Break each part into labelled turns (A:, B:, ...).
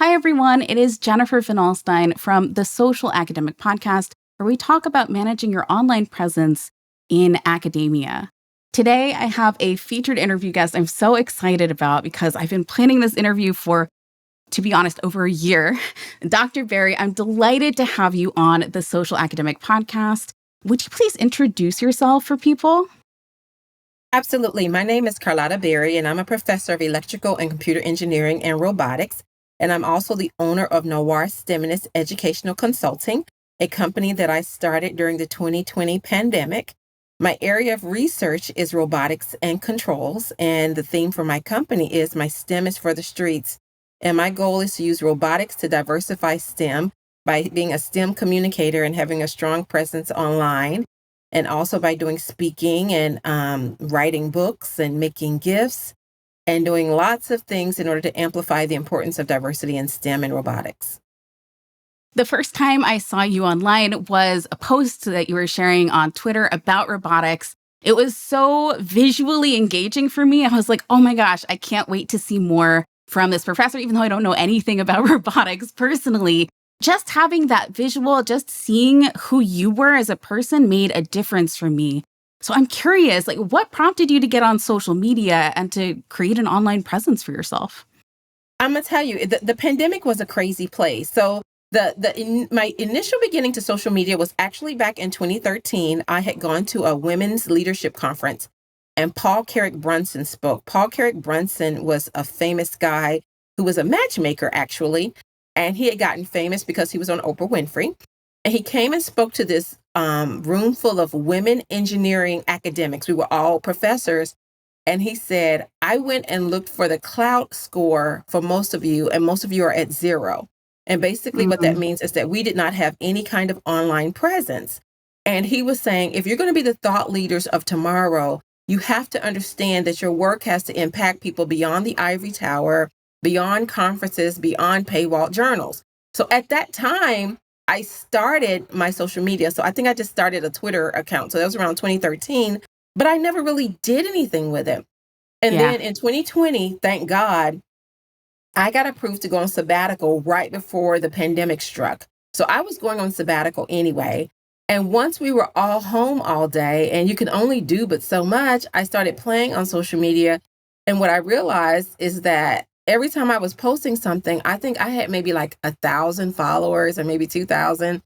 A: Hi, everyone. It is Jennifer Finalstein from the Social Academic Podcast, where we talk about managing your online presence in academia. Today, I have a featured interview guest I'm so excited about because I've been planning this interview for, to be honest, over a year. Dr. Berry, I'm delighted to have you on the Social Academic Podcast. Would you please introduce yourself for people?
B: Absolutely. My name is Carlotta Berry, and I'm a professor of electrical and computer engineering and robotics. And I'm also the owner of Noir STEMinist Educational Consulting, a company that I started during the 2020 pandemic. My area of research is robotics and controls, and the theme for my company is My STEM is for the Streets. And my goal is to use robotics to diversify STEM by being a STEM communicator and having a strong presence online, and also by doing speaking and writing books and making gifts and doing lots of things in order to amplify the importance of diversity in STEM and robotics.
A: The first time I saw you online was a post that you were sharing on Twitter about robotics. It was so visually engaging for me. I was like, oh my gosh, I can't wait to see more from this professor, even though I don't know anything about robotics personally. Just having that visual, just seeing who you were as a person made a difference for me. So I'm curious, like, what prompted you to get on social media and to create an online presence for yourself?
B: I'm gonna tell you, the pandemic was a crazy place. So my initial beginning to social media was actually back in 2013. I had gone to a women's leadership conference, and Paul Carrick Brunson spoke. Paul Carrick Brunson was a famous guy who was a matchmaker, actually, and he had gotten famous because he was on Oprah Winfrey. And he came and spoke to this room full of women engineering academics. We were all professors. And he said, I went and looked for the clout score for most of you, and most of you are at zero. And basically, what that
A: Mm.
B: means is that we did not have any kind of online presence. And he was saying, if you're going to be the thought leaders of tomorrow, you have to understand that your work has to impact people beyond the ivory tower, beyond conferences, beyond paywall journals. So at that time, I started my social media. So I think I just started a Twitter account. So that was around 2013, but I never really did anything with it. And
A: Yeah.
B: then in 2020, thank God, I got approved to go on sabbatical right before the pandemic struck. So I was going on sabbatical anyway. And once we were all home all day and you can only do but so much, I started playing on social media. And what I realized is that every time I was posting something, I think I had maybe like 1,000 followers or maybe 2,000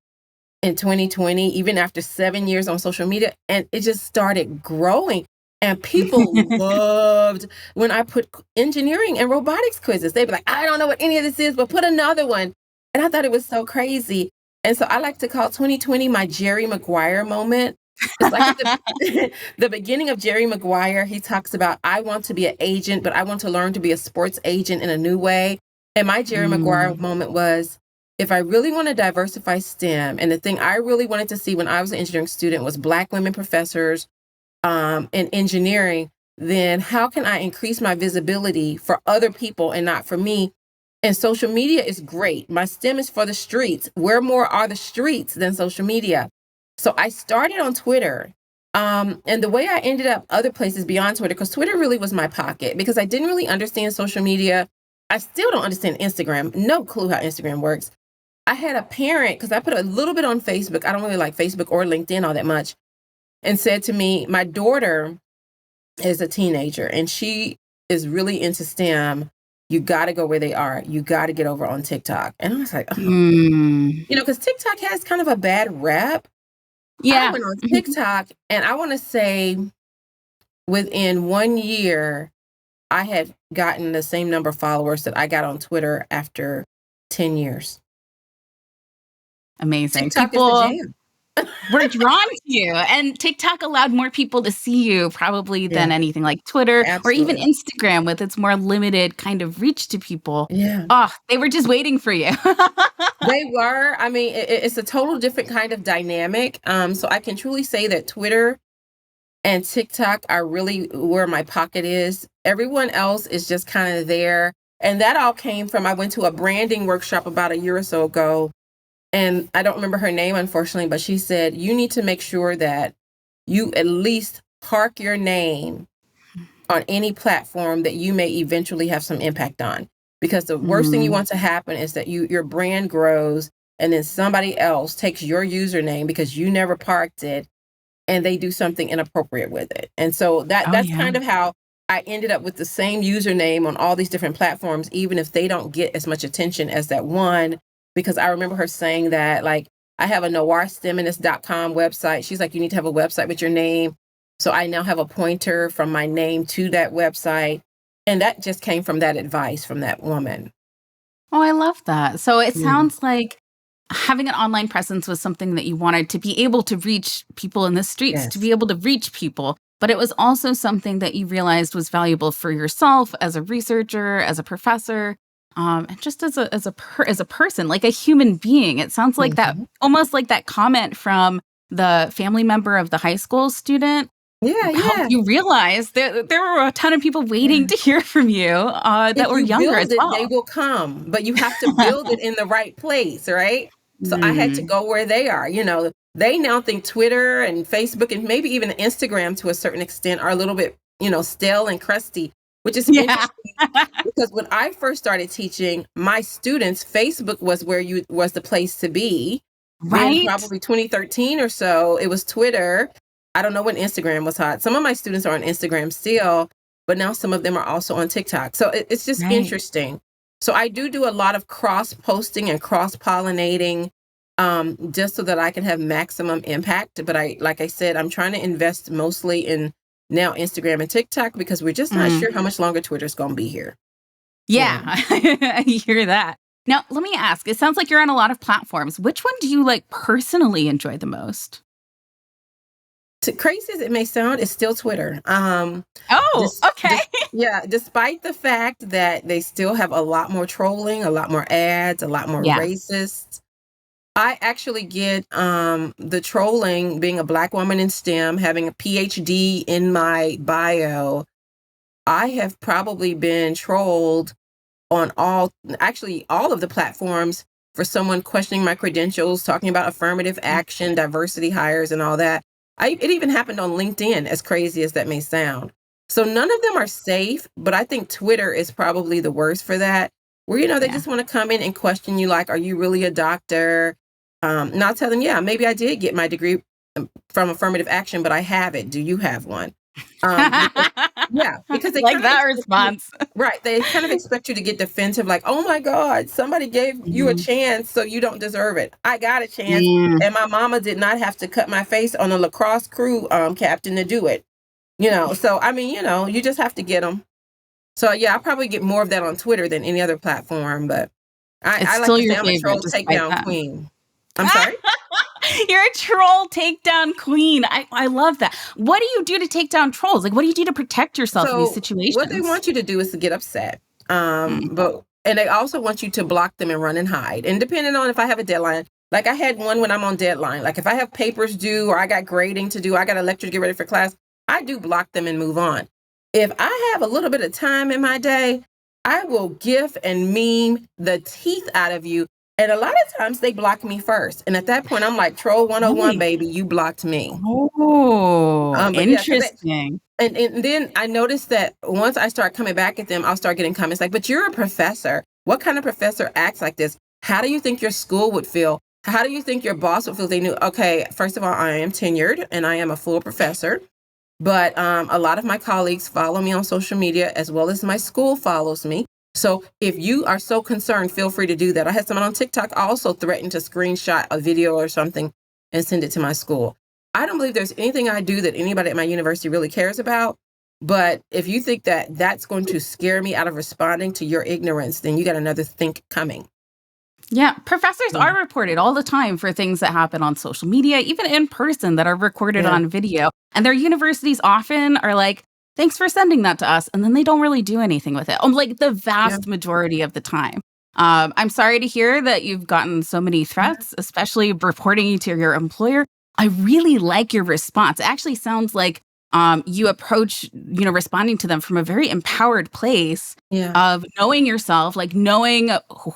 B: in 2020, even after 7 years on social media. And it just started growing. And people loved when I put engineering and robotics quizzes. They'd be like, I don't know what any of this is, but put another one. And I thought it was so crazy. And so I like to call 2020 my Jerry Maguire moment. It's like at the beginning of Jerry Maguire, he talks about, I want to be an agent, but I want to learn to be a sports agent in a new way. And my Jerry Maguire
A: Mm.
B: moment was, if I really want to diversify STEM, and the thing I really wanted to see when I was an engineering student was Black women professors in engineering, then how can I increase my visibility for other people and not for me? And social media is great. My STEM is for the streets. Where more are the streets than social media? So I started on Twitter. And the way I ended up other places beyond Twitter, because Twitter really was my pocket, because I didn't really understand social media. I still don't understand Instagram. No clue how Instagram works. I had a parent, because I put a little bit on Facebook. I don't really like Facebook or LinkedIn all that much, and said to me, my daughter is a teenager and she is really into STEM. You got to go where they are. You got to get over on TikTok. And I was like, oh,
A: Mm.
B: because TikTok has kind of a bad rep. I
A: Yeah.
B: went on TikTok, and I want to say within 1 year, I had gotten the same number of followers that I got on Twitter after 10 years.
A: Amazing.
B: TikTok is the
A: People
B: jam.
A: were drawn to you, and TikTok allowed more people to see you probably than
B: Yeah,
A: anything like Twitter or even
B: absolutely.
A: Instagram with its more limited kind of reach to people.
B: Yeah.
A: Oh, they were just waiting for you.
B: They were. I mean, it's a total different kind of dynamic. So I can truly say that Twitter and TikTok are really where my pocket is. Everyone else is just kind of there. And that all came from, I went to a branding workshop about a year or so ago. And I don't remember her name, unfortunately, but she said, you need to make sure that you at least park your name on any platform that you may eventually have some impact on. because the worst thing you
A: Mm.
B: want to happen is that your brand grows and then somebody else takes your username because you never parked it and they do something inappropriate with it. And so
A: Oh,
B: that's
A: yeah.
B: kind of how I ended up with the same username on all these different platforms, even if they don't get as much attention as that one. Because I remember her saying that, like, I have a noirstemminist.com website. She's like, you need to have a website with your name. So I now have a pointer from my name to that website. And that just came from that advice from that woman.
A: Oh, I love that. So it
B: Yeah.
A: sounds like having an online presence was something that you wanted to be able to reach people in the streets, to
B: Yes.
A: be able to reach people. But it was also something that you realized was valuable for yourself as a researcher, as a professor, and just as a person, like a human being. It sounds like that,
B: Mhm.
A: almost like that comment from the family member of the high school student
B: Yeah,
A: helped
B: yeah.
A: you realize there were a ton of people waiting
B: Yeah.
A: to hear from you that
B: If
A: were
B: you
A: younger as
B: build it, they
A: well.
B: will come, but you have to build it in the right place, right? So I had to
A: Mm.
B: go where they are. They now think Twitter and Facebook and maybe even Instagram to a certain extent are a little bit, stale and crusty, which is
A: Yeah.
B: interesting because when I first started teaching my students, Facebook was the place to be. Then
A: Right?
B: probably 2013 or so, it was Twitter. I don't know when Instagram was hot. Some of my students are on Instagram still, but now some of them are also on TikTok. So it's just
A: Right.
B: interesting. So I do a lot of cross posting and cross pollinating, just so that I can have maximum impact. But like I said, I'm trying to invest mostly in now Instagram and TikTok because we're just not
A: Mm.
B: sure how much longer Twitter's going to be here.
A: Yeah,
B: Yeah.
A: I hear that. Now, let me ask, it sounds like you're on a lot of platforms. Which one do you, like, personally enjoy the most?
B: Crazy as it may sound, it's still Twitter.
A: Oh,
B: Just,
A: okay.
B: just yeah, despite the fact that they still have a lot more trolling, a lot more ads, a lot more
A: Yeah.
B: racist. I actually get the trolling being a Black woman in STEM, having a PhD in my bio. I have probably been trolled on actually all of the platforms for someone questioning my credentials, talking about affirmative
A: Mm.
B: action, diversity hires, and all that. It even happened on LinkedIn, as crazy as that may sound. So none of them are safe, but I think Twitter is probably the worst for that, where, they
A: Yeah.
B: just want to come in and question you, like, are you really a doctor? And I'll tell them, yeah, maybe I did get my degree from affirmative action, but I have it. Do you have one? Because yeah, because they
A: Like
B: kind of
A: that
B: expect you,
A: response.
B: right? They kind of expect you to get defensive, like, "Oh my God, somebody gave you a
A: Mhm.
B: chance, so you don't deserve it." I got a chance,
A: Mm.
B: and my mama did not have to cut my face on a lacrosse crew captain to do it. So I mean, you just have to get them. So yeah, I probably get more of that on Twitter than any other platform, but
A: It's
B: I like
A: still
B: to say
A: your
B: I'm a
A: favorite
B: troll
A: despite
B: takedown
A: that.
B: queen. I'm sorry.
A: You're a troll takedown queen. I love that. What do you do to take down trolls? Like, what do you do to protect yourself in these
B: So what they
A: situations?
B: want you to do is to get upset.
A: Mm.
B: But they also want you to block them and run and hide. And depending on if I have a deadline, like I had one when I'm on deadline, like if I have papers due or I got grading to do, I got a lecture to get ready for class, I do block them and move on. If I have a little bit of time in my day, I will gif and meme the teeth out of you. And a lot of times they block me first. And at that point, I'm like, Troll 101,
A: Really?
B: baby, you blocked me.
A: Oh,
B: But yeah, because
A: interesting.
B: and then I noticed that once I start coming back at them, I'll start getting comments like, "But you're a professor. What kind of professor acts like this? How do you think your school would feel? How do you think your boss would feel if they knew?" Okay, first of all, I am tenured and I am a full professor, but a lot of my colleagues follow me on social media as well as my school follows me. So if you are so concerned, feel free to do that. I had someone on TikTok also threaten to screenshot a video or something and send it to my school. I don't believe there's anything I do that anybody at my university really cares about. But if you think that that's going to scare me out of responding to your ignorance, then you got another think coming.
A: Yeah, professors
B: Yeah.
A: are reported all the time for things that happen on social media, even in person, that are recorded
B: Yeah.
A: on video. And their universities often are like, thanks for sending that to us. And then they don't really do anything with it. Like the
B: Yeah.
A: vast majority of the time. I'm sorry to hear that you've gotten so many threats, especially reporting to your employer. I really like your response. It actually sounds like you approach, responding to them from a very empowered place
B: Yeah.
A: of knowing yourself, like knowing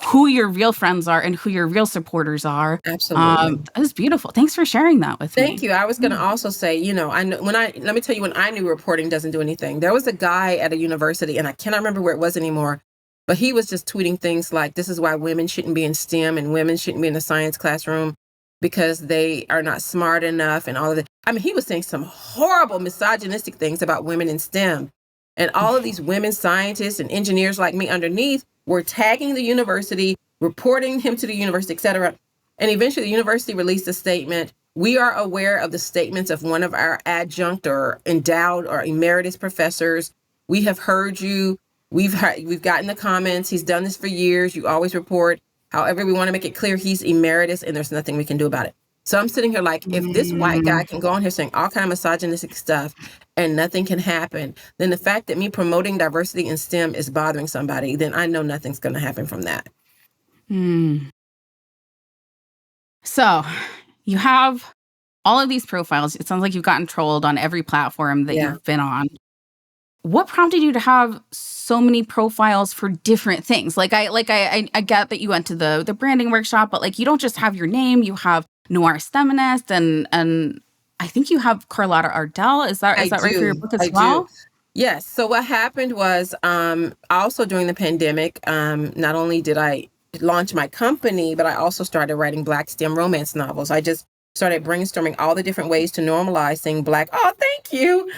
A: who your real friends are and who your real supporters are.
B: Absolutely.
A: That was beautiful. Thanks for sharing that with
B: Thank
A: me.
B: you. I was going to
A: Mm.
B: also say, I know let me tell you when I knew reporting doesn't do anything. There was a guy at a university, and I cannot remember where it was anymore. But he was just tweeting things like, this is why women shouldn't be in STEM and women shouldn't be in the science classroom because they are not smart enough and all of that. I mean, he was saying some horrible misogynistic things about women in STEM. And all of these women scientists and engineers like me underneath were tagging the university, reporting him to the university, et cetera. And eventually the university released a statement. We are aware of the statements of one of our adjunct or endowed or emeritus professors. We have heard you. We've gotten the comments. He's done this for years. You always report. However, we want to make it clear he's emeritus and there's nothing we can do about it. So I'm sitting here like, if this white guy can go on here saying all kind of misogynistic stuff and nothing can happen, then the fact that me promoting diversity in STEM is bothering somebody, then I know nothing's going to happen from that.
A: So you have all of these profiles. It sounds like you've gotten trolled on every platform that you've been on. What prompted you to have so many profiles for different things? Like I get that you went to the branding workshop, but like you don't just have your name, you have Noir STEMinist and I think you have Carlotta Ardell. Is that right for your book as well?
B: Do. Yes. So what happened was also during the pandemic, not only did I launch my company, but I also started writing Black STEM romance novels. I just started brainstorming all the different ways to normalize saying Black. Oh, thank you.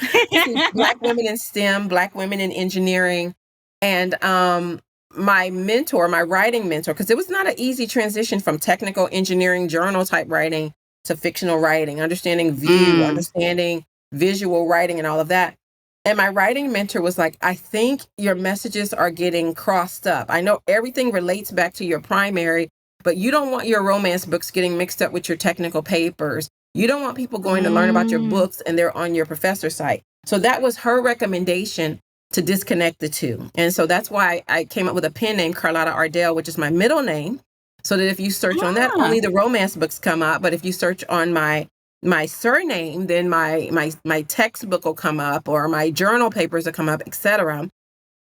B: Black women in STEM, Black women in engineering. And my mentor, my writing mentor, because it was not an easy transition from technical engineering journal type writing to fictional writing, understanding view, understanding visual writing and all of that. And my writing mentor was like, I think your messages are getting crossed up. I know everything relates back to your primary, but you don't want your romance books getting mixed up with your technical papers. You don't want people going to learn about your books and they're on your professor site. So that was her recommendation to disconnect the two. And so that's why I came up with a pen name, Carlotta Ardell, which is my middle name. So that if you search on that, only the romance books come up. But if you search on my surname, then my textbook will come up or my journal papers will come up, etc.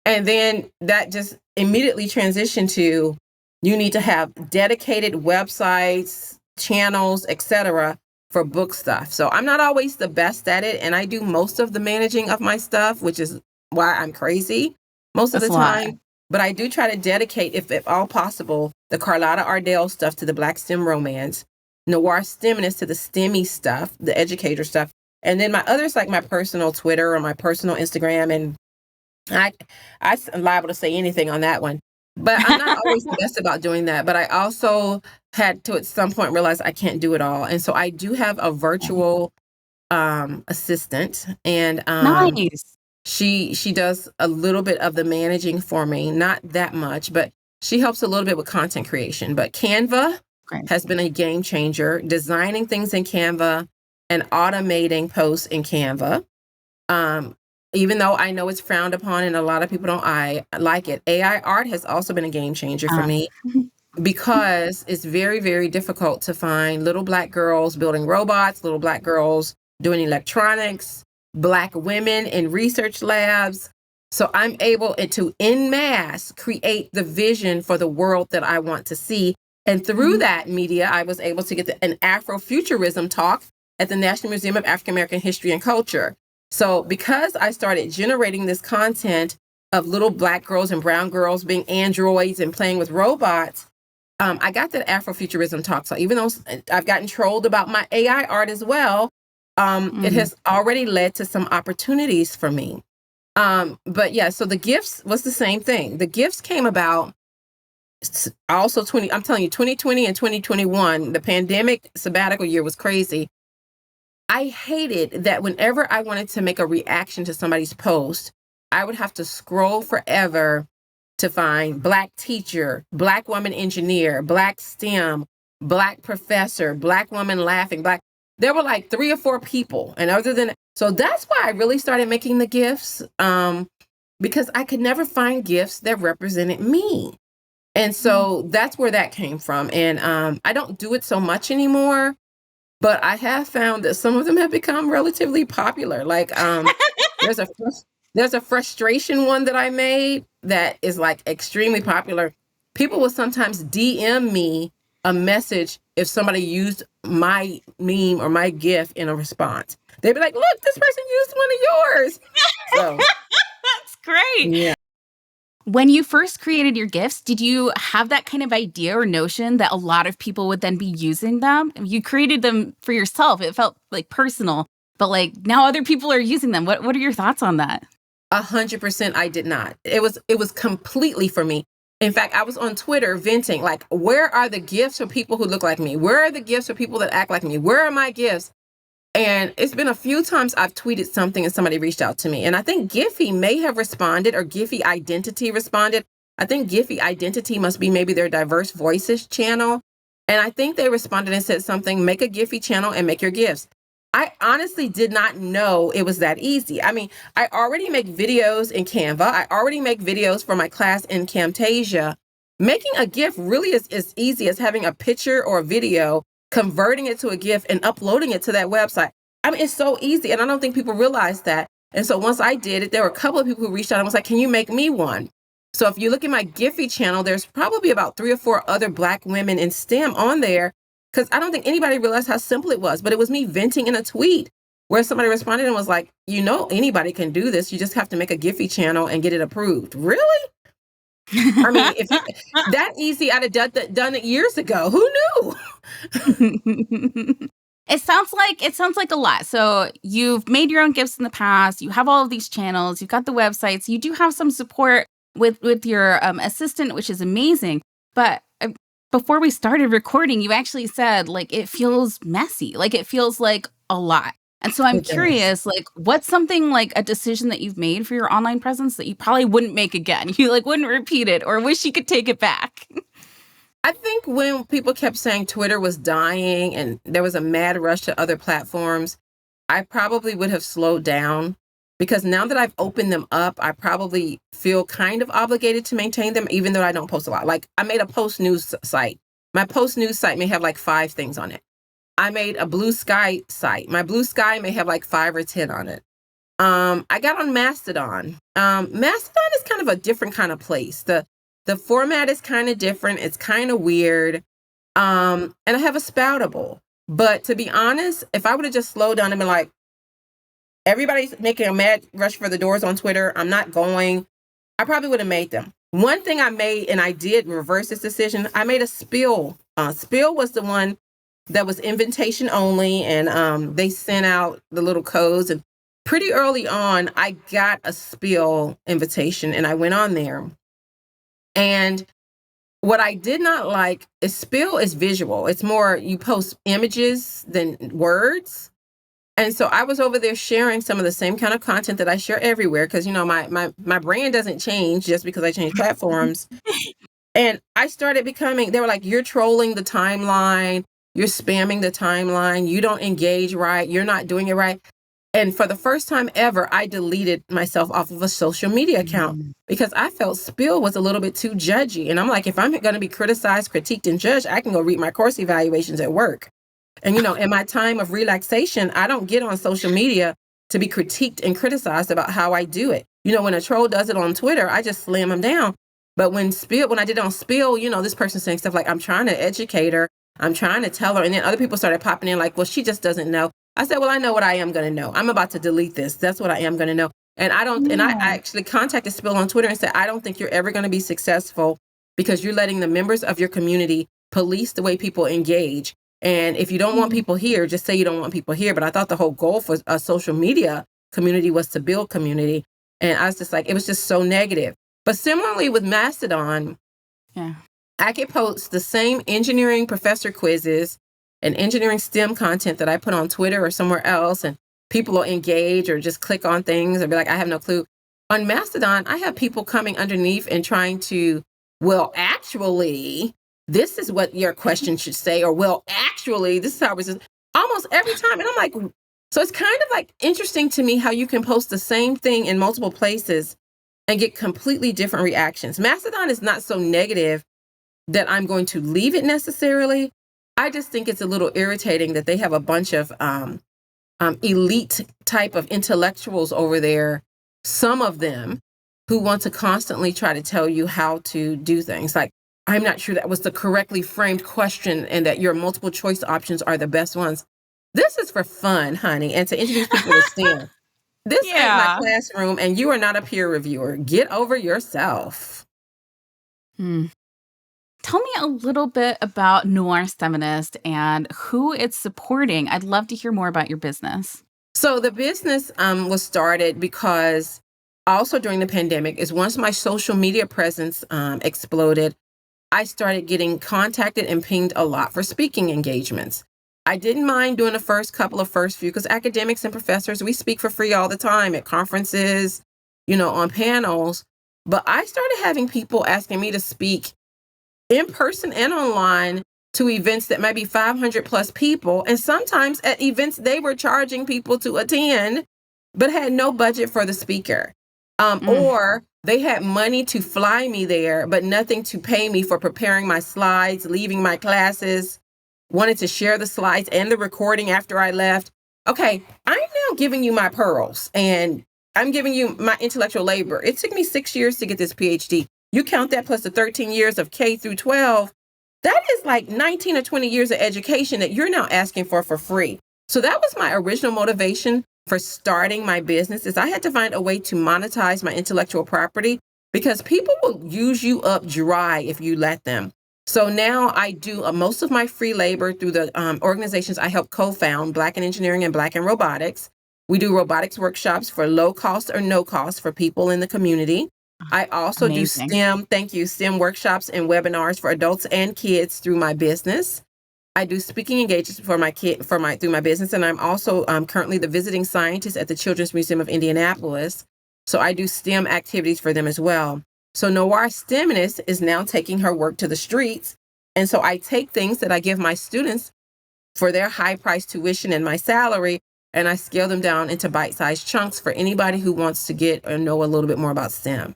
B: And then that just immediately transitioned to you need to have dedicated websites, channels, etc. for book stuff. So I'm not always the best at it. And I do most of the managing of my stuff, which is why I'm crazy most of the time. But I do try to dedicate, if at all possible, the Carlotta Ardell stuff to the Black STEM romance, Noir STEMinist to the STEMmy stuff, the educator stuff. And then my others, like my personal Twitter or my personal Instagram. And I'm liable to say anything on that one. But I'm not always the best about doing that. But I also had to, at some point, realize I can't do it all. And so I do have a virtual assistant. And
A: nice.
B: She does a little bit of the managing for me, not that much, but she helps a little bit with content creation. But Canva has been a game changer, designing things in Canva and automating posts in Canva. Even though I know it's frowned upon and a lot of people don't I like it. AI art has also been a game changer for me because it's very, very difficult to find little Black girls building robots, little Black girls doing electronics, Black women in research labs. So I'm able to, en masse, create the vision for the world that I want to see. And through that media, I was able to get an Afrofuturism talk at the National Museum of African American History and Culture. So because I started generating this content of little Black girls and brown girls being androids and playing with robots, I got that Afrofuturism talk. So even though I've gotten trolled about my AI art as well, it has already led to some opportunities for me. But yeah, so the gifts was the same thing. The gifts came about also 2020 and 2021, the pandemic sabbatical year was crazy. I hated that whenever I wanted to make a reaction to somebody's post, I would have to scroll forever to find Black teacher, Black woman engineer, Black STEM, Black professor, Black woman laughing, Black. There were like 3 or 4 people. And other than, so that's why I really started making the gifts, because I could never find gifts that represented me. And so that's where that came from. And I don't do it so much anymore, but I have found that some of them have become relatively popular. Like there's a frustration one that I made that is like extremely popular. People will sometimes DM me a message if somebody used my meme or my GIF in a response. They'd be like, look, this person used one of yours. So
A: that's great.
B: Yeah.
A: When you first created your gifts, did you have that kind of idea or notion that a lot of people would then be using them? You created them for yourself. It felt like personal, but like now other people are using them. What are your thoughts on that?
B: 100% I did not. It was completely for me. In fact, I was on Twitter venting, like, where are the gifts for people who look like me? Where are the gifts for people that act like me? Where are my gifts? And it's been a few times I've tweeted something and somebody reached out to me. And I think Giphy may have responded, or Giphy Identity responded. I think Giphy Identity must be maybe their Diverse Voices channel. And I think they responded and said something, make a Giphy channel and make your gifts. I honestly did not know it was that easy. I mean, I already make videos in Canva. I already make videos for my class in Camtasia. Making a GIF really is as easy as having a picture or a video, converting it to a GIF and uploading it to that website. I mean, it's so easy. And I don't think people realize that. And so once I did it, there were a couple of people who reached out and was like, can you make me one? So if you look at my Giphy channel, there's probably about 3 or 4 other Black women in STEM on there, because I don't think anybody realized how simple it was. But it was me venting in a tweet where somebody responded and was like, anybody can do this. You just have to make a Giphy channel and get it approved. Really? I mean, if that easy, I'd have done it years ago. Who knew?
A: It sounds like a lot. So you've made your own gifts in the past. You have all of these channels. You've got the websites. You do have some support with your assistant, which is amazing. But before we started recording, you actually said like it feels messy. Like it feels like a lot. And so I'm curious, like, what's something like a decision that you've made for your online presence that you probably wouldn't make again? You like wouldn't repeat it or wish you could take it back?
B: I think when people kept saying Twitter was dying and there was a mad rush to other platforms, I probably would have slowed down, because now that I've opened them up, I probably feel kind of obligated to maintain them, even though I don't post a lot. Like I made a post news site. My post news site may have like 5 things on it. I made a Blue Sky site. My Blue Sky may have like 5 or 10 on it. I got on Mastodon. Mastodon is kind of a different kind of place. The format is kind of different. It's kind of weird. And I have a Spoutable. But to be honest, if I would have just slowed down and been like, everybody's making a mad rush for the doors on Twitter, I'm not going, I probably would have made them. One thing I made, and I did reverse this decision, I made a Spill. Spill was the one that was invitation only, and they sent out the little codes. And pretty early on, I got a Spill invitation, and I went on there. And what I did not like is Spill is visual. It's more you post images than words. And so I was over there sharing some of the same kind of content that I share everywhere, because my brand doesn't change just because I change platforms. And I started they were like, you're trolling the timeline. You're spamming the timeline. You don't engage right. You're not doing it right. And for the first time ever, I deleted myself off of a social media account because I felt Spill was a little bit too judgy. And I'm like, if I'm going to be criticized, critiqued, and judged, I can go read my course evaluations at work. And, in my time of relaxation, I don't get on social media to be critiqued and criticized about how I do it. When a troll does it on Twitter, I just slam them down. But when I did it on Spill, this person saying stuff like, I'm trying to educate her. I'm trying to tell her. And then other people started popping in like, well, she just doesn't know. I said, well, I know what I am going to know. I'm about to delete this. That's what I am going to know. And I actually contacted Spill on Twitter and said, I don't think you're ever going to be successful because you're letting the members of your community police the way people engage. And if you don't want people here, just say you don't want people here. But I thought the whole goal for a social media community was to build community. And I was just like, it was just so negative. But similarly with Mastodon, I could post the same engineering professor quizzes and engineering STEM content that I put on Twitter or somewhere else, and people will engage or just click on things or be like, I have no clue. On Mastodon, I have people coming underneath and trying to, well, actually, this is what your question should say, or well, actually, this is how it was almost every time. And I'm like, so it's kind of like interesting to me how you can post the same thing in multiple places and get completely different reactions. Mastodon is not so negative that I'm going to leave it necessarily. I just think it's a little irritating that they have a bunch of elite type of intellectuals over there, some of them who want to constantly try to tell you how to do things. Like, I'm not sure that was the correctly framed question and that your multiple choice options are the best ones. This is for fun, honey, and to introduce people to STEM. This ain't my
A: Yeah.
B: classroom, and you are not a peer reviewer. Get over yourself.
A: Hmm. Tell me a little bit about Noir Feminist and who it's supporting. I'd love to hear more about your business.
B: So the business was started because also during the pandemic is once my social media presence exploded, I started getting contacted and pinged a lot for speaking engagements. I didn't mind doing the first few, because academics and professors, we speak for free all the time at conferences, on panels. But I started having people asking me to speak in person and online to events that might be 500 plus people. And sometimes at events, they were charging people to attend, but had no budget for the speaker.
A: Mm.
B: Or they had money to fly me there, but nothing to pay me for preparing my slides, leaving my classes, wanted to share the slides and the recording after I left. Okay, I'm now giving you my pearls and I'm giving you my intellectual labor. It took me 6 years to get this PhD. You count that plus the 13 years of K through 12, that is like 19 or 20 years of education that you're now asking for free. So that was my original motivation for starting my business, is I had to find a way to monetize my intellectual property, because people will use you up dry if you let them. So now I do most of my free labor through the organizations I help co-found, Black in Engineering and Black in Robotics. We do robotics workshops for low cost or no cost for people in the community. I also do
A: Amazing.
B: STEM workshops and webinars for adults and kids through my business. I do speaking engagements through my business, and I'm also currently the visiting scientist at the Children's Museum of Indianapolis. So I do STEM activities for them as well. So Noir STEMinist is now taking her work to the streets, and so I take things that I give my students for their high price tuition and my salary, and I scale them down into bite-sized chunks for anybody who wants to get or know a little bit more about STEM.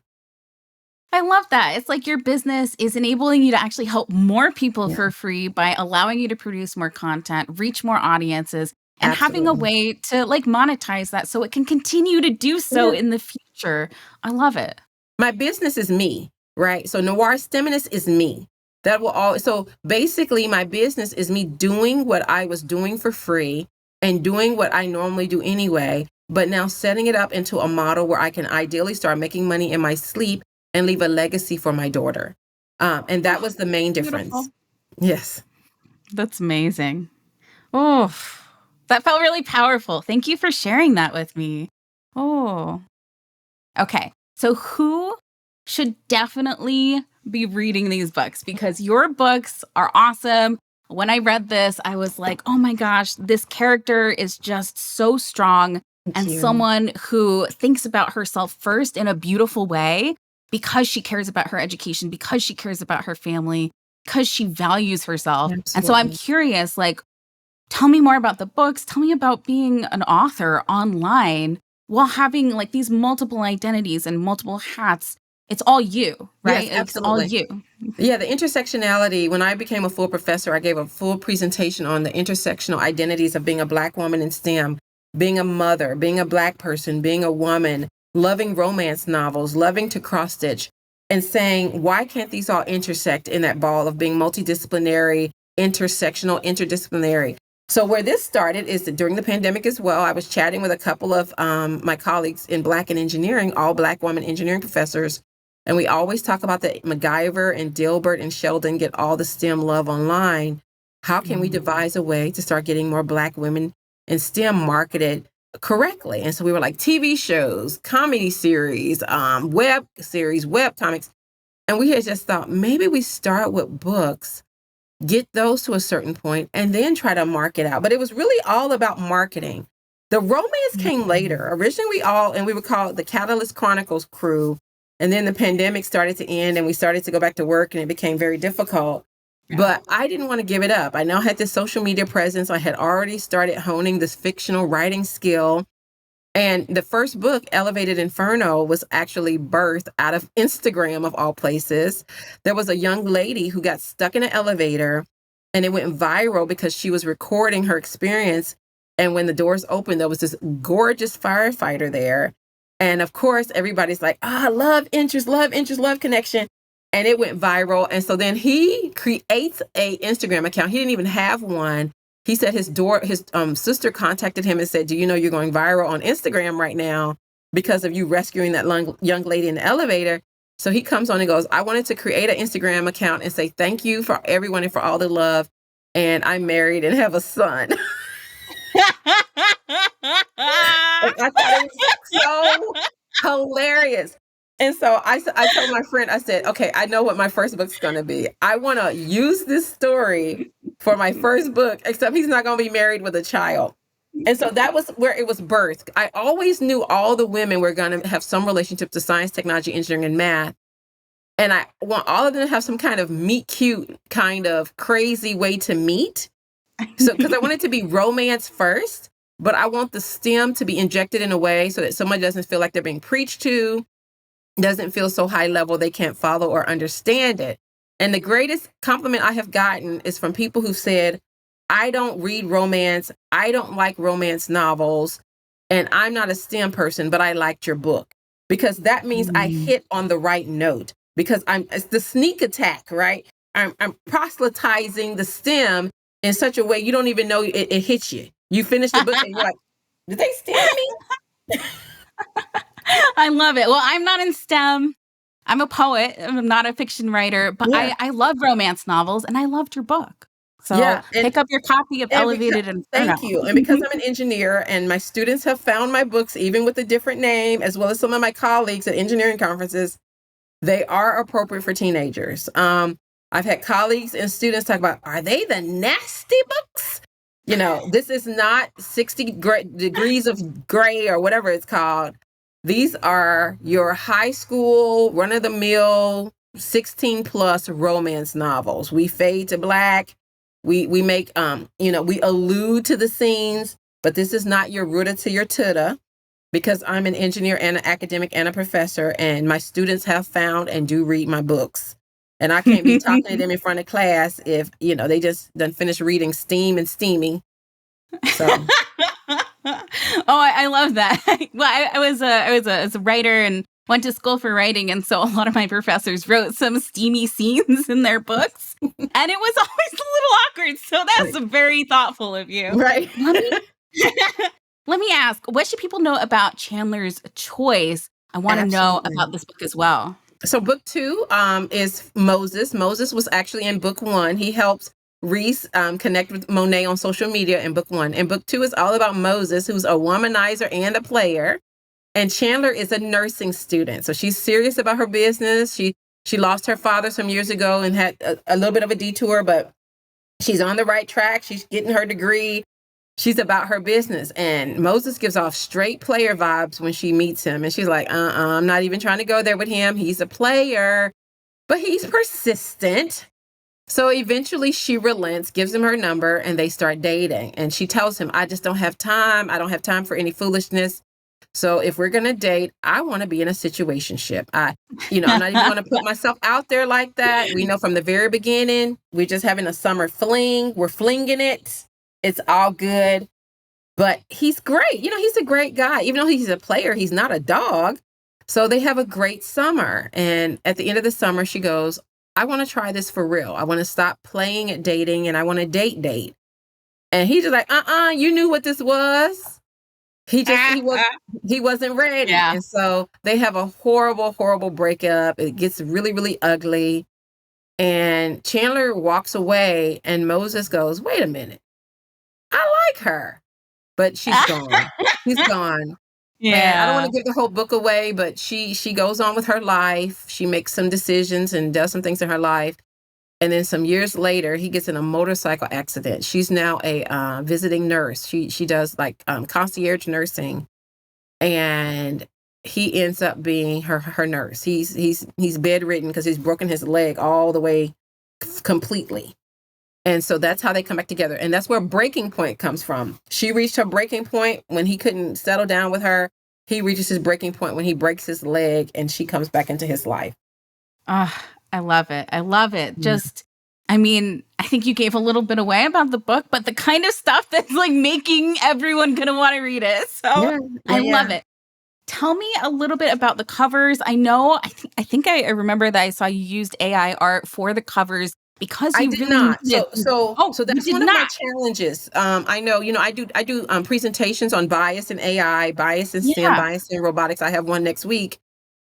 A: I love that. It's like your business is enabling you to actually help more people
B: Yeah,
A: for free by allowing you to produce more content, reach more audiences, and having a
B: absolutely.
A: way to like monetize that so it can continue to do so
B: Yeah.
A: in the future. I love it.
B: My business is me, right? So Noir STEMinist is me. That will all. So basically, my business is me doing what I was doing for free and doing what I normally do anyway, but now setting it up into a model where I can ideally start making money in my sleep and leave a legacy for my daughter. And that
A: Oh,
B: was the main
A: beautiful.
B: difference. Yes.
A: That's amazing. Oh, that felt really powerful. Thank you for sharing that with me. Oh, okay. So, who should definitely be reading these books? Because your books are awesome. When I read this, I was like, oh my gosh, this character is just so strong
B: Thank
A: and
B: you.
A: someone who thinks about herself first in a beautiful way because she cares about her education, because she cares about her family, because she values herself. And so I'm
B: Absolutely.
A: curious, like, tell me more about the books. Tell me about being an author online while having like these multiple identities and multiple hats. It's all you,
B: Yes,
A: right? It's all
B: absolutely.
A: you.
B: Yeah, the intersectionality, when I became a full professor, I gave a full presentation on the intersectional identities of being a Black woman in STEM, being a mother, being a Black person, being a woman, loving romance novels, loving to cross stitch, and saying, why can't these all intersect in that ball of being multidisciplinary, intersectional, interdisciplinary? So where this started is that during the pandemic as well, I was chatting with a couple of my colleagues in Black and Engineering, all Black women engineering professors, and we always talk about that MacGyver and Dilbert and Sheldon get all the STEM love online. How can we
A: Mhm.
B: devise a way to start getting more Black women in STEM marketed correctly? And so we were like TV shows, comedy series, web series, web comics. And we had just thought maybe we start with books, get those to a certain point, and then try to market out. But it was really all about marketing. The romance came
A: Mhm.
B: later. Originally, we were called the Catalyst Chronicles crew. And then the pandemic started to end and we started to go back to work and it became very difficult.
A: Yeah.
B: But I didn't want to give it up. I now had this social media presence. I had already started honing this fictional writing skill. And the first book, Elevated Inferno, was actually birthed out of Instagram of all places. There was a young lady who got stuck in an elevator and it went viral because she was recording her experience. And when the doors opened, there was this gorgeous firefighter there. And of course, everybody's like, love interest, love interest, love connection. And it went viral. And so then he creates a Instagram account. He didn't even have one. he said his sister contacted him and said, "Do you know you're going viral on Instagram right now because of you rescuing that young lady in the elevator?" So he comes on and goes, "I wanted to create an Instagram account and say thank you for everyone and for all the love. And I'm married and have a son." And I thought it was so hilarious. And so I told my friend, I said, "Okay, I know what my first book's going to be. I want to use this story for my first book, except he's not going to be married with a child." And so that was where it was birthed. I always knew all the women were going to have some relationship to science, technology, engineering, and math. And I want all of them to have some kind of meet cute, kind of crazy way to meet. So, because I want it to be romance first, but I want the STEM to be injected in a way so that somebody doesn't feel like they're being preached to, doesn't feel so high level they can't follow or understand it. And the greatest compliment I have gotten is from people who said, "I don't read romance. I don't like romance novels. And I'm not a STEM person, but I liked your book." Because that means I hit on the right note. Because it's the sneak attack, right? I'm proselytizing the STEM in such a way you don't even know it hits you. You finish the book and you're like, "Did they STEM me?"
A: I love it. Well, I'm not in STEM. I'm a poet. I'm not a fiction writer, but
B: Yeah.
A: I love romance novels and I loved your book. So
B: Yeah,
A: pick up your copy of Elevated Inferno.
B: Thank you. And because I'm an engineer and my students have found my books, even with a different name, as well as some of my colleagues at engineering conferences, they are appropriate for teenagers. I've had colleagues and students talk about, are they the nasty books? You know, this is not 60 degrees of gray or whatever it's called. These are your high school, run-of-the-mill, 16 plus romance novels. We fade to black. We make, we allude to the scenes, but this is not your ruta to your tuta, because I'm an engineer and an academic and a professor, and my students have found and do read my books. And I can't be talking to them in front of class if, they just done finished reading Steam and Steamy. So.
A: I love that. Well, I was a writer and went to school for writing, and so a lot of my professors wrote some steamy scenes in their books, and it was always a little awkward. So that's very thoughtful of you.
B: Right.
A: Let me ask, what should people know about Chandler's Choice? I want to know about this book as well.
B: So book 2 is Moses. Moses was actually in book 1. He helps Reese connect with Monet on social media in book 1. And book 2 is all about Moses, who's a womanizer and a player. And Chandler is a nursing student. So she's serious about her business. She lost her father some years ago and had a little bit of a detour, but she's on the right track. She's getting her degree. She's about her business. And Moses gives off straight player vibes when she meets him. And she's like, I'm not even trying to go there with him. He's a player, but he's persistent. So eventually she relents, gives him her number, and they start dating. And she tells him, I just don't have time. I don't have time for any foolishness. So if we're going to date, I want to be in a situationship. I'm not even going to put myself out there like that. We know from the very beginning, we're just having a summer fling. We're flinging it. It's all good. But he's great. He's a great guy. Even though he's a player, he's not a dog. So they have a great summer. And at the end of the summer, she goes, I want to try this for real. I want to stop playing at dating and I want to date. And he's just like, you knew what this was. He wasn't ready. Yeah. And so they have a horrible, horrible breakup. It gets really, really ugly. And Chandler walks away and Moses goes, wait a minute. I like her, but she's gone. She's gone. Yeah. And I don't want to give the whole book away, but she goes on with her life. She makes some decisions and does some things in her life. And then some years later, he gets in a motorcycle accident. She's now a visiting nurse. She does like concierge nursing, and he ends up being her nurse. He's bedridden because he's broken his leg all the way completely. And so that's how they come back together. And that's where breaking point comes from. She reached her breaking point when he couldn't settle down with her. He reaches his breaking point when he breaks his leg and she comes back into his life.
A: I love it. I love it. I think you gave a little bit away about the book, but the kind of stuff that's like making everyone gonna want to read it. So I love it. Tell me a little bit about the covers. I know, I think I remember that I saw you used AI art for the covers. because
B: I
A: you
B: did
A: really
B: not.
A: needed. Oh,
B: So
A: you
B: that's
A: did
B: one of my
A: not.
B: challenges. I know, I do presentations on bias in AI, bias in STEM,
A: Yeah.
B: bias in robotics. I have one next week.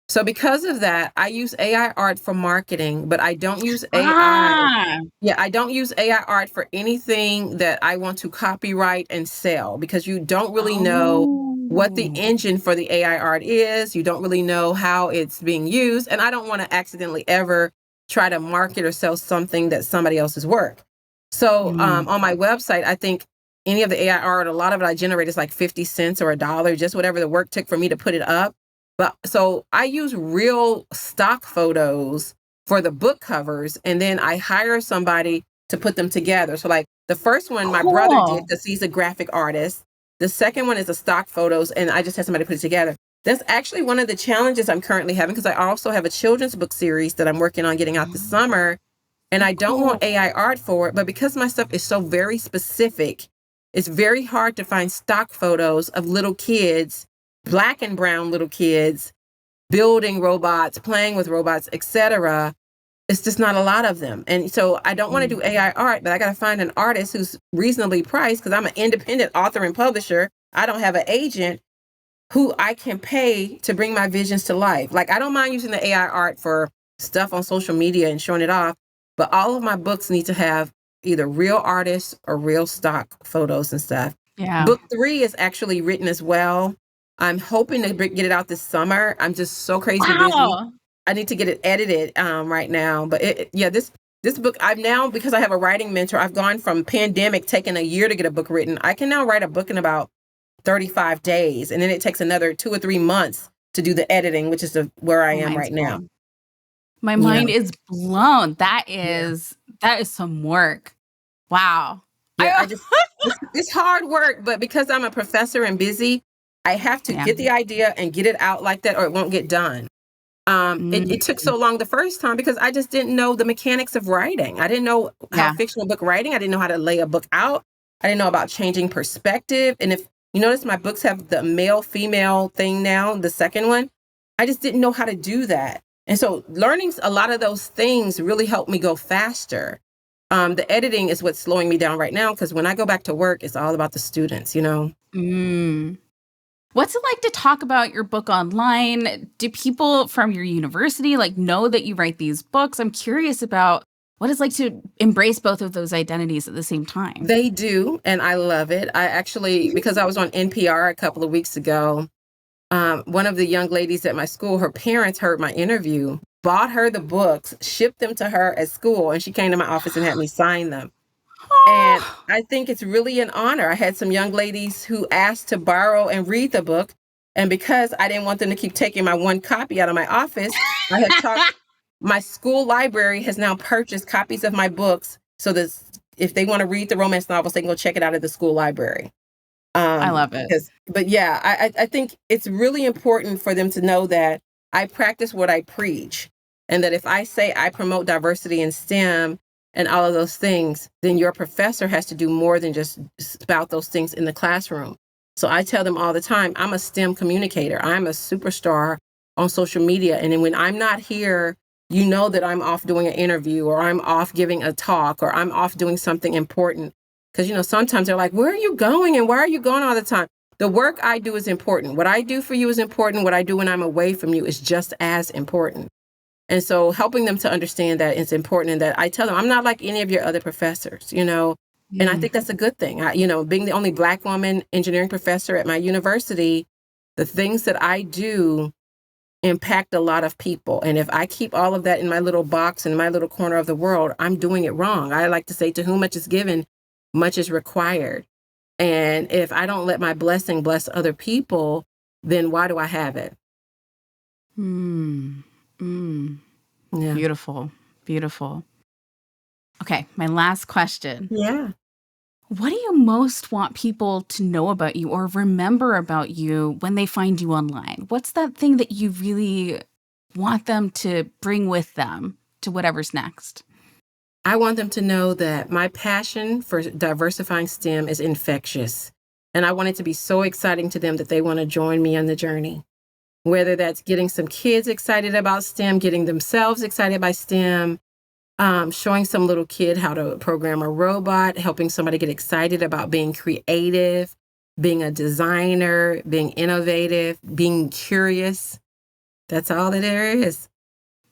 B: So because of that, I use AI art for marketing, but I don't use AI.
A: Ah.
B: Yeah, I don't use AI art for anything that I want to copyright and sell because you don't really know what the
A: Oh.
B: engine for the AI art is. You don't really know how it's being used. And I don't want to accidentally ever try to market or sell something that's somebody else's work. So
A: Mm.
B: on my website, I think any of the AI art, a lot of it I generate is like 50 cents or a dollar, just whatever the work took for me to put it up. But so I use real stock photos for the book covers, and then I hire somebody to put them together. So like the first one my brother did
A: Cool.
B: because he's a graphic artist. The second one is a stock photos, and I just had somebody put it together. That's actually one of the challenges I'm currently having because I also have a children's book series that I'm working on getting out this summer, and
A: So
B: I don't
A: cool.
B: want AI art for it, but because my stuff is so very specific, it's very hard to find stock photos of little kids, black and brown little kids, building robots, playing with robots, etc. It's just not a lot of them. And so I don't want to
A: Mm.
B: do AI art, but I got to find an artist who's reasonably priced because I'm an independent author and publisher. I don't have an agent who I can pay to bring my visions to life. Like I don't mind using the AI art for stuff on social media and showing it off, but all of my books need to have either real artists or real stock photos and stuff.
A: Yeah.
B: Book 3 is actually written as well. I'm hoping to get it out this summer. I'm just so crazy busy.
A: Wow.
B: I need to get it edited right now. But yeah, this book I've now, because I have a writing mentor, I've gone from pandemic taking a year to get a book written. I can now write a book in about 35 days, and then it takes another 2 or 3 months to do the editing, which is where I
A: My
B: am
A: mind's
B: right now.
A: blown. My
B: Yeah.
A: mind is blown.
B: Yeah.
A: That is some work. Wow.
B: Yeah,
A: I
B: it's hard work, but because I'm a professor and busy, I have to
A: Yeah.
B: get the idea and get it out like that or it won't get done. It
A: Mm.
B: took so long the first time because I just didn't know the mechanics of writing. I didn't know how
A: Yeah.
B: fictional book writing. I didn't know how to lay a book out. I didn't know about changing perspective. And if you notice, my books have the male female thing now, the second one. I just didn't know how to do that. And so learning a lot of those things really helped me go faster. The editing is what's slowing me down right now because when I go back to work, it's all about the students, you know?
A: Mm. What's it like to talk about your book online? Do people from your university like know that you write these books? I'm curious about what it's like to embrace both of those identities at the same time.
B: They do, and I love it. I actually, because I was on NPR a couple of weeks ago, one of the young ladies at my school, her parents heard my interview, bought her the books, shipped them to her at school, and she came to my office and had me sign them. And
A: Oh,
B: I think it's really an honor. I had some young ladies who asked to borrow and read the book. And because I didn't want them to keep taking my one copy out of my office, I have talked, my school library has now purchased copies of my books so that if they want to read the romance novels, they can go check it out at the school library.
A: I love it.
B: But yeah, I think it's really important for them to know that I practice what I preach, and that if I say I promote diversity in STEM and all of those things, then your professor has to do more than just spout those things in the classroom. So I tell them all the time, I'm a STEM communicator. I'm a superstar on social media, and then when I'm not here, you know that I'm off doing an interview, or I'm off giving a talk, or I'm off doing something important. Because, sometimes they're like, where are you going? And why are you going all the time? The work I do is important. What I do for you is important. What I do when I'm away from you is just as important. And so helping them to understand that it's important and that I tell them, I'm not like any of your other professors. And I
A: Mm.
B: think that's a good thing. Being the only Black woman engineering professor at my university, the things that I do impact a lot of people. And if I keep all of that in my little box, in my little corner of the world, I'm doing it wrong. I like to say, to whom much is given, much is required. And if I don't let my blessing bless other people, then why do I have it?
A: Mm. Mm.
B: Yeah.
A: Beautiful. Beautiful. Okay, my last question.
B: Yeah.
A: What do you most want people to know about you or remember about you when they find you online? What's that thing that you really want them to bring with them to whatever's next?
B: I want them to know that my passion for diversifying STEM is infectious. And I want it to be so exciting to them that they want to join me on the journey. Whether that's getting some kids excited about STEM, getting themselves excited by STEM, showing some little kid how to program a robot, helping somebody get excited about being creative, being a designer, being innovative, being curious. That's all that there is.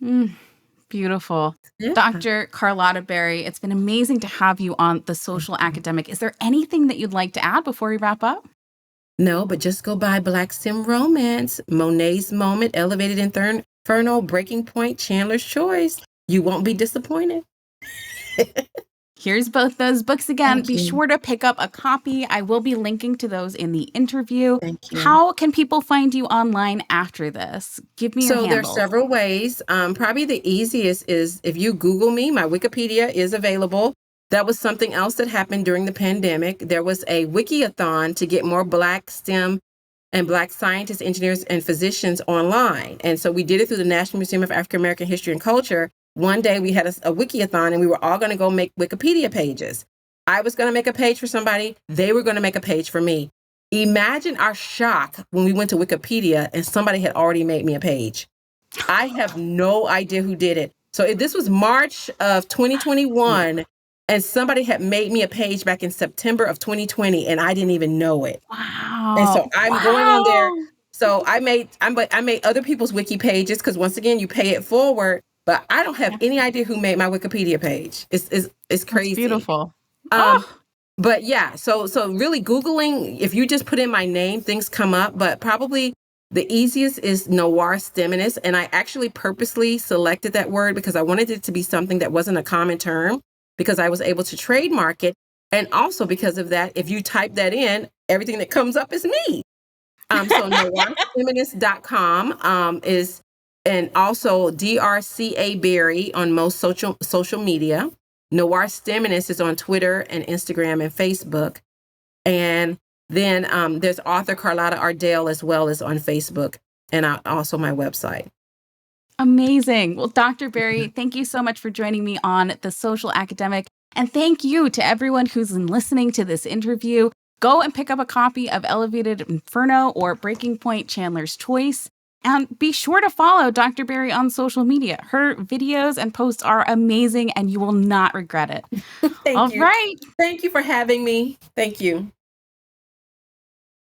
A: Mm, beautiful.
B: Yeah.
A: Dr. Carlotta Berry, it's been amazing to have you on The Social Academic. Is there anything that you'd like to add before we wrap up?
B: No, but just go buy Black STEM Romance, Monet's Moment, Elevated Inferno, Breaking Point, Chandler's Choice. You won't be disappointed.
A: Here's both those books again.
B: Thank
A: Be
B: you.
A: sure to pick up a copy. I will be linking to those in the interview.
B: Thank you.
A: How can people find you online after this? Give me your
B: So there's
A: handles.
B: several ways. Probably the easiest is if you Google me, my Wikipedia is available. That was something else that happened during the pandemic. There was a Wikiathon to get more Black STEM and Black scientists, engineers, and physicians online. And so we did it through the National Museum of African American History and Culture. One day we had a Wikiathon and we were all going to go make Wikipedia pages. I was going to make a page for somebody. They were going to make a page for me. Imagine our shock when we went to Wikipedia and somebody had already made me a page. I have no idea who did it. So this was March of 2021, and somebody had made me a page back in September of 2020, and I didn't even know it.
A: Wow.
B: And so I'm going on there. So I made other people's wiki pages because once again, you pay it forward. But I don't have any idea who made my Wikipedia page. It's crazy.
A: That's beautiful.
B: But yeah, so really Googling, if you just put in my name, things come up. But probably the easiest is Noir STEMinist. And I actually purposely selected that word because I wanted it to be something that wasn't a common term because I was able to trademark it. And also because of that, if you type that in, everything that comes up is me. So noirstemminist.com is, and also DRCA Berry on most social media. Noir STEMinist is on Twitter and Instagram and Facebook. And then there's author Carlotta Ardell as well as on Facebook and also my website.
A: Amazing. Well, Dr. Berry, thank you so much for joining me on The Social Academic. And thank you to everyone who's been listening to this interview. Go and pick up a copy of Elevated Inferno or Breaking Point, Chandler's Choice. And be sure to follow Dr. Berry on social media. Her videos and posts are amazing and you will not regret it.
B: Thank you.
A: All right.
B: Thank you for having me. Thank you.